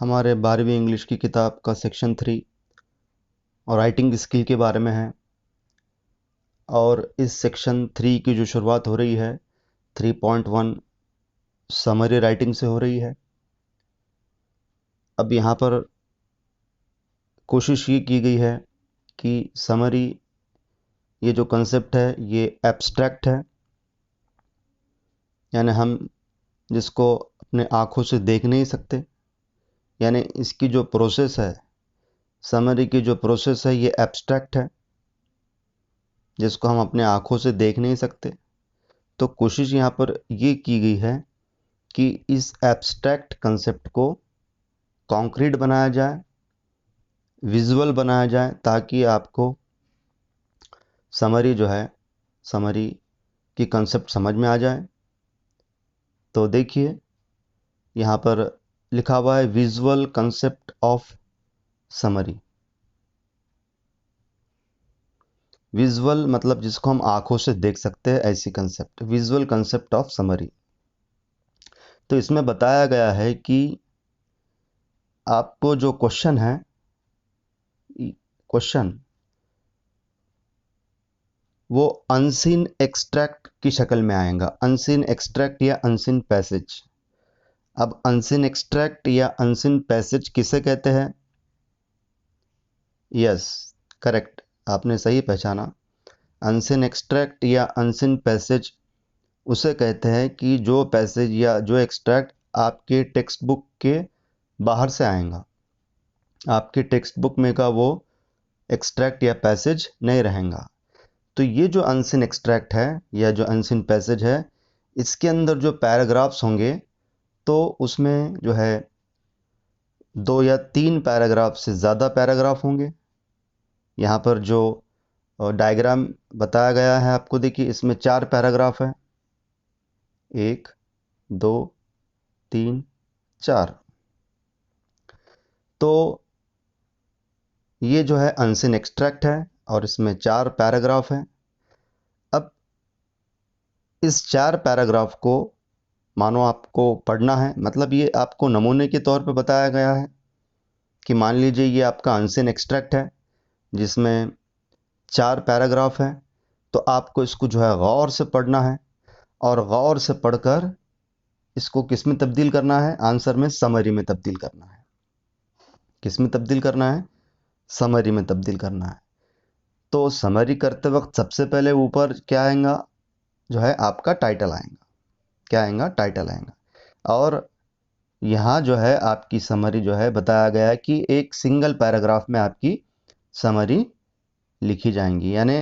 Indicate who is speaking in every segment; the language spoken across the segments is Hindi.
Speaker 1: हमारे 12वीं इंग्लिश की किताब का सेक्शन 3 और राइटिंग स्किल के बारे में है। और इस सेक्शन 3 की जो शुरुआत हो रही है 3.1 समरी राइटिंग से हो रही है। अब यहाँ पर कोशिश ये की गई है कि समरी ये जो कंसेप्ट है ये एब्स्ट्रैक्ट है, यानी हम जिसको अपने आँखों से देख नहीं सकते, यानी इसकी जो प्रोसेस है, समरी की जो प्रोसेस है ये एब्स्ट्रैक्ट है, जिसको हम अपने आँखों से देख नहीं सकते। तो कोशिश यहाँ पर ये की गई है कि इस एब्स्ट्रैक्ट कंसेप्ट को कॉन्क्रीट बनाया जाए, विजुअल बनाया जाए, ताकि आपको समरी की कंसेप्ट समझ में आ जाए। तो देखिए यहाँ पर लिखा हुआ है visual concept of summary. Visual मतलब जिसको हम आंखों से देख सकते हैं, ऐसी concept, visual concept of summary. तो इसमें बताया गया है कि आपको जो क्वेश्चन है, वो अनसीन एक्सट्रैक्ट की शक्ल में आएगा। अनसीन एक्सट्रैक्ट या अनसीन पैसेज। अब अनसीन एक्सट्रैक्ट या अनसीन पैसेज किसे कहते हैं? यस, करेक्ट, आपने सही पहचाना। अनसीन एक्सट्रैक्ट या अनसीन पैसेज उसे कहते हैं कि जो पैसेज या जो एक्सट्रैक्ट आपके टेक्स्ट बुक के बाहर से आएगा। आपके टेक्स्ट बुक में का वो एक्सट्रैक्ट या पैसेज नहीं रहेगा। तो ये जो अनसीन एक्सट्रैक्ट है या जो अनसीन पैसेज है, इसके अंदर जो पैराग्राफ्स होंगे तो उसमें जो है 2 या 3 पैराग्राफ से ज़्यादा पैराग्राफ होंगे। यहाँ पर जो डायग्राम बताया गया है आपको, देखिए इसमें 4 पैराग्राफ है, 1 2 3 4। तो ये जो है अनसीन एक्सट्रैक्ट है और इसमें 4 पैराग्राफ हैं। अब इस 4 पैराग्राफ को मानो आपको पढ़ना है, मतलब ये आपको नमूने के तौर पे बताया गया है कि मान लीजिए ये आपका अनसीन एक्सट्रैक्ट है जिसमें 4 पैराग्राफ हैं। तो आपको इसको जो है गौर से पढ़ना है और गौर से पढ़कर इसको किस में तब्दील करना है? आंसर में, समरी में तब्दील करना है। किस में तब्दील करना है? समरी में तब्दील करना है। तो समरी करते वक्त सबसे पहले ऊपर क्या आएगा? जो है आपका टाइटल आएगा। क्या आएगा? टाइटल आएगा। और यहाँ जो है आपकी समरी जो है बताया गया है कि एक सिंगल पैराग्राफ में आपकी समरी लिखी जाएंगी। यानी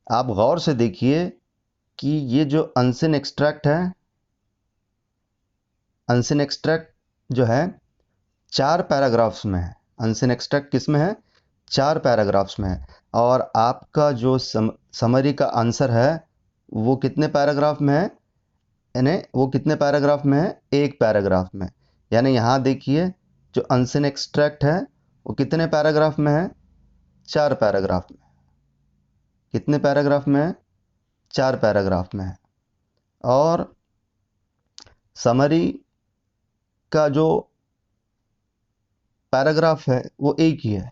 Speaker 1: आप गौर से देखिए कि ये जो अनसीन एक्सट्रैक्ट है, अनसीन एक्सट्रैक्ट जो है 4 पैराग्राफ्स में है। अनसीन एक्सट्रैक्ट किस में है? 4 पैराग्राफ्स में है। और आपका जो समरी का आंसर है वो कितने पैराग्राफ में है? यानी वो कितने पैराग्राफ में है? 1 पैराग्राफ में। यानी यहाँ देखिए जो अनसीन एक्सट्रैक्ट है वो कितने पैराग्राफ में है? 4 पैराग्राफ में। कितने पैराग्राफ में है? 4 पैराग्राफ में है। और समरी का जो पैराग्राफ है वो एक ही है।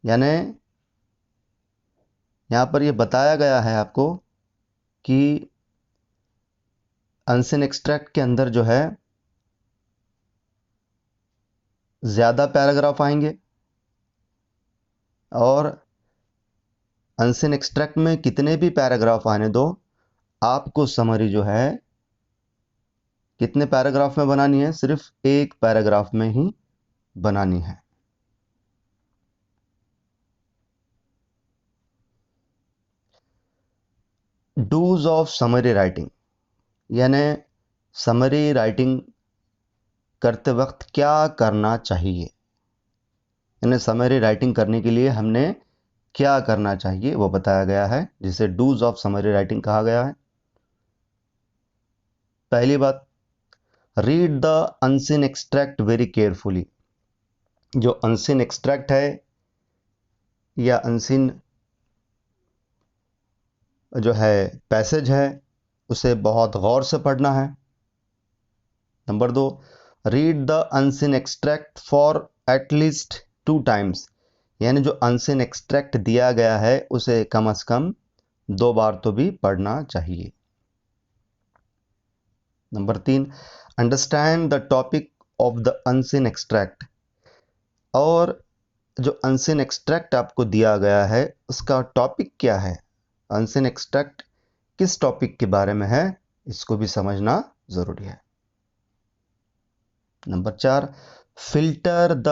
Speaker 1: यानी यहाँ पर ये बताया गया है आपको कि अनसीन एक्सट्रैक्ट के अंदर जो है ज़्यादा पैराग्राफ आएंगे और अनसीन एक्सट्रैक्ट में कितने भी पैराग्राफ आने दो, आपको समरी जो है कितने पैराग्राफ में बनानी है? सिर्फ 1 पैराग्राफ में ही बनानी है। डूज ऑफ समरी राइटिंग, यानी समरी राइटिंग करते वक्त क्या करना चाहिए, यानी समरी राइटिंग करने के लिए हमने क्या करना चाहिए वो बताया गया है, जिसे डूज ऑफ समरी राइटिंग कहा गया है। पहली बात, read the unseen extract very carefully. जो अनसीन एक्सट्रैक्ट है या अनसीन जो है पैसेज है उसे बहुत गौर से पढ़ना है। Number 2, read the unseen extract for at least 2 times, यानी जो अनसीन एक्सट्रैक्ट दिया गया है उसे कम से कम 2 बार तो भी पढ़ना चाहिए। Number 3, understand the topic of the unseen extract, और जो अनसीन एक्सट्रैक्ट आपको दिया गया है उसका टॉपिक क्या है, अनसीन एक्सट्रैक्ट किस टॉपिक के बारे में है, इसको भी समझना जरूरी है। Number 4, filter the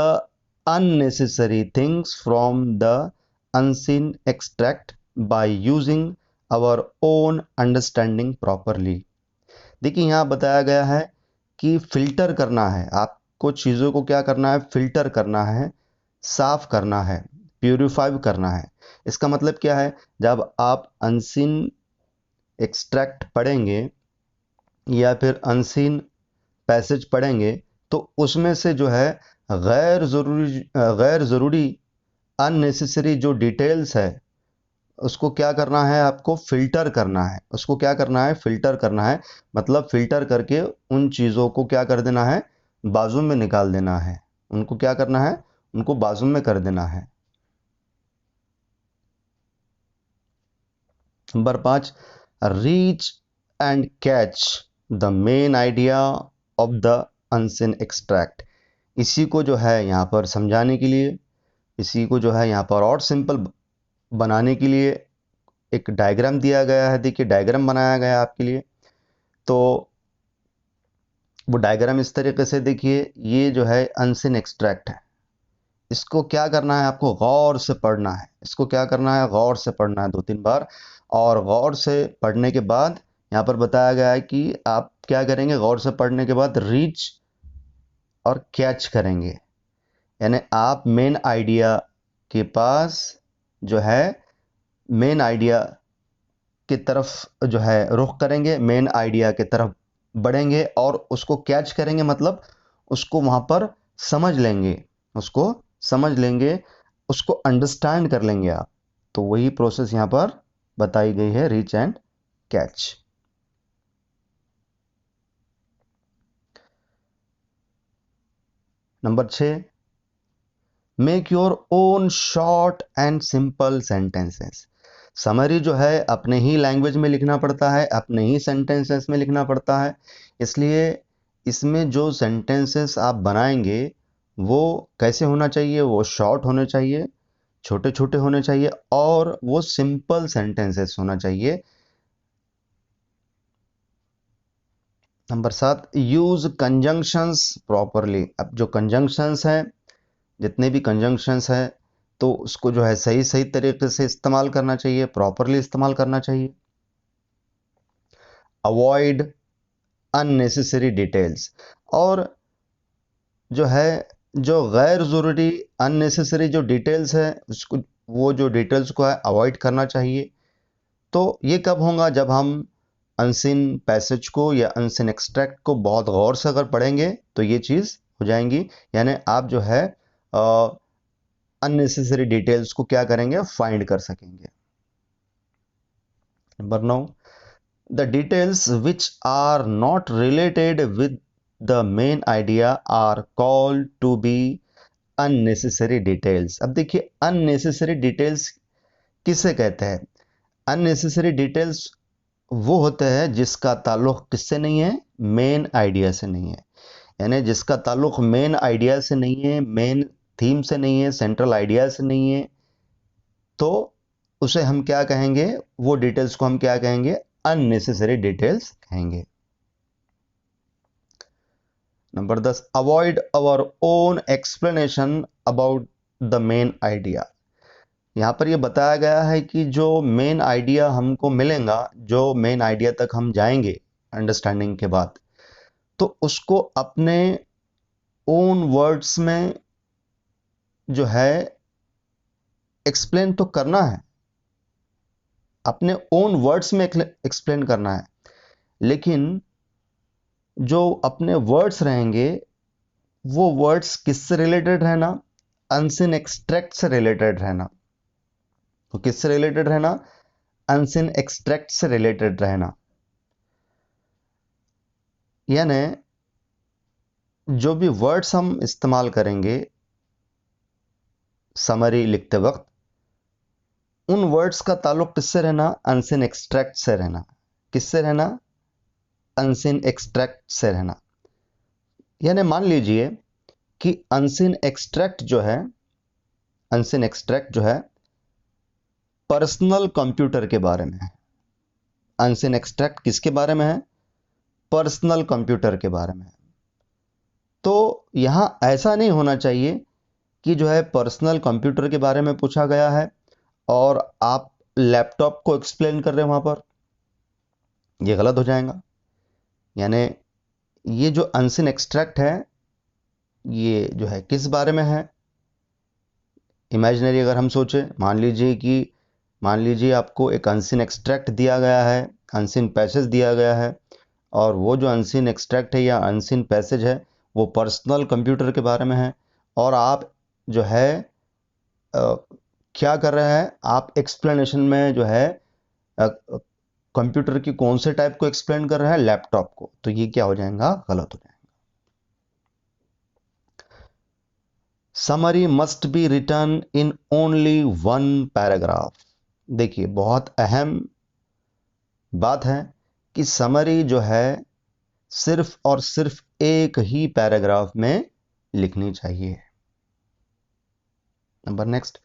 Speaker 1: unnecessary things from the unseen extract by using our own understanding properly. देखिए यहाँ बताया गया है कि फिल्टर करना है, आपको चीज़ों को क्या करना है, फिल्टर करना है, साफ करना है, प्यूरिफाई करना है। इसका मतलब क्या है, जब आप अनसीन एक्सट्रैक्ट पढ़ेंगे या फिर अनसीन पैसेज पढ़ेंगे तो उसमें से जो है गैर ज़रूरी अननेसेसरी जो डिटेल्स है उसको क्या करना है, आपको फिल्टर करना है, उसको क्या करना है, फिल्टर करना है। मतलब फिल्टर करके उन चीज़ों को क्या कर देना है, बाजू में निकाल देना है, उनको क्या करना है, उनको बाजू में कर देना है। Number 5, reach and catch the main idea of the unseen extract. इसी को जो है यहाँ पर समझाने के लिए, इसी को जो है यहाँ पर और सिंपल बनाने के लिए एक डायग्राम दिया गया है। देखिए डायग्राम बनाया गया है आपके लिए, तो वो डायग्राम इस तरीके से देखिए, ये जो है अनसीन एक्सट्रैक्ट है, इसको क्या करना है, आपको गौर से पढ़ना है, इसको क्या करना है, गौर से पढ़ना है 2-3 बार। और गौर से पढ़ने के बाद यहाँ पर बताया गया है कि आप क्या करेंगे, गौर से पढ़ने के बाद रीच और कैच करेंगे, यानी आप मेन आइडिया के पास जो है, मेन आइडिया की तरफ जो है रुख करेंगे, मेन आइडिया की तरफ बढ़ेंगे और उसको कैच करेंगे, मतलब उसको वहाँ पर समझ लेंगे, उसको समझ लेंगे, उसको अंडरस्टैंड कर लेंगे आप। तो वही प्रोसेस यहाँ पर बताई गई है, reach and catch. Number 6, make your own short and simple sentences. Summary जो है अपने ही लैंग्वेज में लिखना पड़ता है, अपने ही सेंटेंसेस में लिखना पड़ता है, इसलिए इसमें जो सेंटेंसेस आप बनाएंगे वो कैसे होना चाहिए, वो शॉर्ट होने चाहिए, छोटे छोटे होने चाहिए और वो सिंपल सेंटेंसेस होना चाहिए। Number 7, use conjunctions properly. अब जो कंजंक्शंस हैं, जितने भी कंजंक्शंस हैं, तो उसको जो है सही सही तरीके से इस्तेमाल करना चाहिए, प्रॉपरली इस्तेमाल करना चाहिए। अवॉइड अननेसेसरी डिटेल्स, और जो है जो गैर ज़रूरी अननेसेसरी जो डिटेल्स है उसको, वो जो डिटेल्स को है अवॉइड करना चाहिए। तो ये कब होगा, जब हम अनसीन पैसेज को या अनसीन एक्सट्रैक्ट को बहुत गौर से अगर पढ़ेंगे तो ये चीज़ हो जाएंगी, यानी आप जो है अननेसेसरी डिटेल्स को क्या करेंगे, फाइंड कर सकेंगे। Number 9, the details which are not related with the main idea are called to be unnecessary details. अब देखिए अननेसेसरी डिटेल्स किसे कहते हैं, अननेसेसरी डिटेल्स वो होते हैं जिसका ताल्लुक किससे नहीं है, मेन आइडिया से नहीं है, यानी जिसका ताल्लुक मेन आइडिया से नहीं है, मेन थीम से नहीं है, सेंट्रल आइडिया से नहीं है, तो उसे हम क्या कहेंगे, वो डिटेल्स को हम क्या कहेंगे, अननेसेसरी डिटेल्स कहेंगे। Number 10, avoid our own explanation about the main idea. यहाँ पर ये बताया गया है कि जो मेन आइडिया हमको मिलेगा, जो मेन आइडिया तक हम जाएंगे अंडरस्टैंडिंग के बाद, तो उसको अपने ओन वर्ड्स में जो है एक्सप्लेन तो करना है, अपने ओन वर्ड्स में एक्सप्लेन करना है, लेकिन जो अपने वर्ड्स रहेंगे वो वर्ड्स किससे रिलेटेड रहना, अनसीन एक्सट्रैक्ट से रिलेटेड रहना। तो किससे रिलेटेड रहना, अनसीन एक्सट्रैक्ट से रिलेटेड रहना, यानी जो भी वर्ड्स हम इस्तेमाल करेंगे समरी लिखते वक्त, उन वर्ड्स का ताल्लुक किससे रहना? अनसीन एक्सट्रैक्ट से रहना। किससे रहना? अनसीन एक्सट्रैक्ट से रहना। यानी मान लीजिए कि अनसीन एक्सट्रैक्ट जो है, अनसीन एक्सट्रैक्ट जो है पर्सनल कंप्यूटर के बारे में है। अनसीन एक्सट्रैक्ट किसके बारे में है? पर्सनल कंप्यूटर के बारे में है। तो यहां ऐसा नहीं होना चाहिए कि जो है पर्सनल कंप्यूटर के बारे में पूछा गया है और आप लैपटॉप को एक्सप्लेन कर रहे हैं वहां पर, ये गलत हो जाएगा। यानी ये जो अनसीन एक्सट्रैक्ट है ये जो है किस बारे में है? इमेजिनरी अगर हम सोचें, मान लीजिए आपको एक अनसीन एक्सट्रैक्ट दिया गया है, अनसीन पैसेज दिया गया है, और वो जो अनसीन एक्सट्रैक्ट है या अनसीन पैसेज है वो पर्सनल कंप्यूटर के बारे में है, और आप जो है क्या कर रहे हैं? आप एक्सप्लेनेशन में जो है कंप्यूटर की कौन से टाइप को एक्सप्लेन कर रहे हैं? लैपटॉप को। तो ये क्या हो जाएगा? गलत हो जाएगा। Summary must be written in only one paragraph. देखिए बहुत अहम बात है कि समरी जो है सिर्फ और सिर्फ एक ही पैराग्राफ में लिखनी चाहिए। Number next,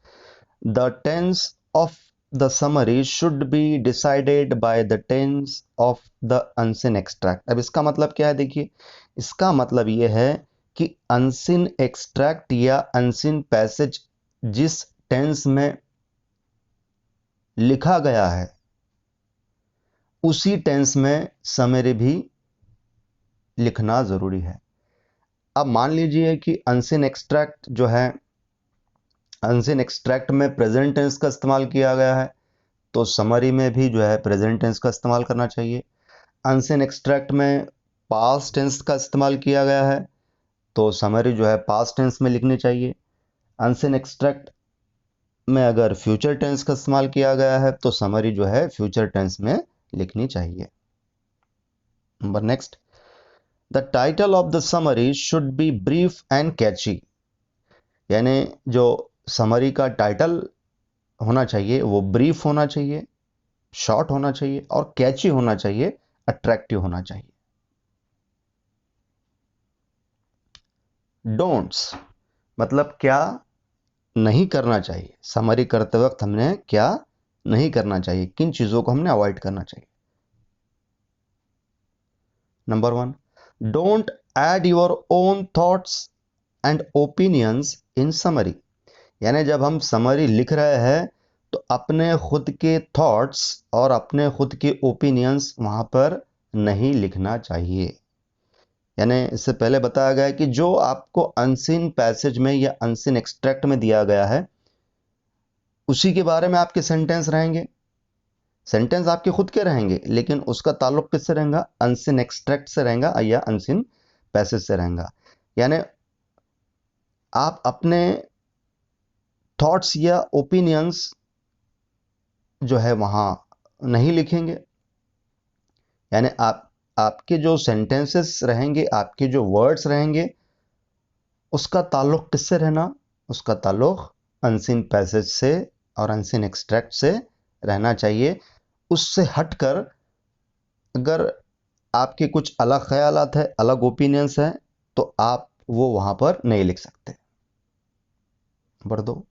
Speaker 1: the tense of the summary should be decided by the tense of the unseen extract. अब इसका मतलब क्या है? देखिए इसका मतलब यह है कि अनसीन एक्सट्रैक्ट या अनसीन पैसेज जिस टेंस में लिखा गया है उसी टेंस में समरी भी लिखना जरूरी है। अब मान लीजिए कि अनसीन एक्सट्रैक्ट जो है, अनसीन एक्सट्रैक्ट में प्रेजेंट टेंस का इस्तेमाल किया गया है तो समरी में भी जो है प्रेजेंट टेंस का इस्तेमाल करना चाहिए। अनसीन एक्सट्रैक्ट में पास्ट टेंस का इस्तेमाल किया गया है तो समरी जो है पास्ट टेंस में लिखनी चाहिए। अनसीन एक्सट्रैक्ट में अगर फ्यूचर टेंस का इस्तेमाल किया गया है तो समरी जो है फ्यूचर टेंस में लिखनी चाहिए। Number next, the title of the summary should be brief and catchy. यानी जो समरी का टाइटल होना चाहिए वो ब्रीफ होना चाहिए, शॉर्ट होना चाहिए और कैची होना चाहिए, अट्रैक्टिव होना चाहिए। डोंट्स मतलब क्या नहीं करना चाहिए। समरी करते वक्त हमने क्या नहीं करना चाहिए, किन चीजों को हमने अवॉइड करना चाहिए। Number 1, don't add your own thoughts and opinions in summary. यानी जब हम समरी लिख रहे हैं तो अपने खुद के थॉट्स और अपने खुद के ओपिनियंस वहां पर नहीं लिखना चाहिए। यानी इससे पहले बताया गया है कि जो आपको अनसीन पैसेज में या अनसीन एक्सट्रैक्ट में दिया गया है उसी के बारे में आपके सेंटेंस रहेंगे। सेंटेंस आपके खुद के रहेंगे लेकिन उसका ताल्लुक किससे रहेगा? अनसीन एक्सट्रैक्ट से रहेगा या अनसीन पैसेज से रहेगा। यानी आप अपने थॉट्स या ओपिनियंस जो है वहां नहीं लिखेंगे। यानी आपके जो सेंटेंसेस रहेंगे, आपके जो वर्ड्स रहेंगे, उसका ताल्लुक किससे रहना? उसका ताल्लुक अनसीन पैसेज से और अनसीन एक्सट्रैक्ट से रहना चाहिए। उससे हटकर अगर आपके कुछ अलग ख्यालात है, अलग ओपिनियंस है, तो आप वो वहां पर नहीं लिख सकते। Number 2,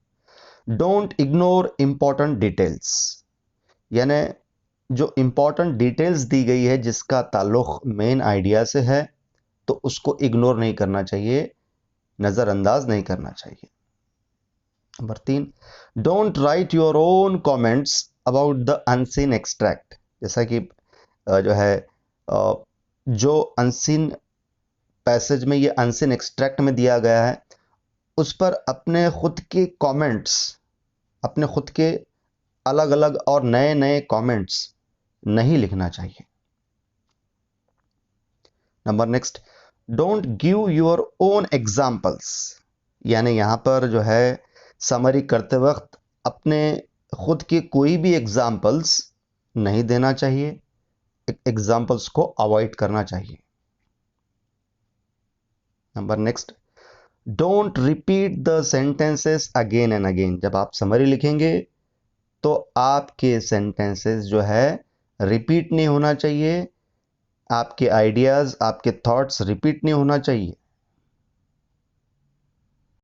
Speaker 1: don't ignore important details. यानी जो इंपॉर्टेंट डिटेल्स दी गई है जिसका ताल्लुक मेन आइडिया से है तो उसको इग्नोर नहीं करना चाहिए, नजरअंदाज नहीं करना चाहिए। Number 3, don't write your own comments about the unseen extract. जैसा कि जो है जो अनसीन पैसेज में ये अनसीन एक्सट्रैक्ट में दिया गया है उस पर अपने खुद के कमेंट्स, अपने खुद के अलग अलग और नए नए कमेंट्स नहीं लिखना चाहिए। Number next, don't give your own examples. यानी यहां पर जो है समरी करते वक्त अपने खुद के कोई भी एग्जाम्पल्स नहीं देना चाहिए, एग्जाम्पल्स को अवॉइड करना चाहिए। Number next, don't repeat the sentences again and again. जब आप समरी लिखेंगे तो आपके सेंटेंसेस जो है रिपीट नहीं होना चाहिए, आपके आइडियाज़, आपके थॉट्स रिपीट नहीं होना चाहिए।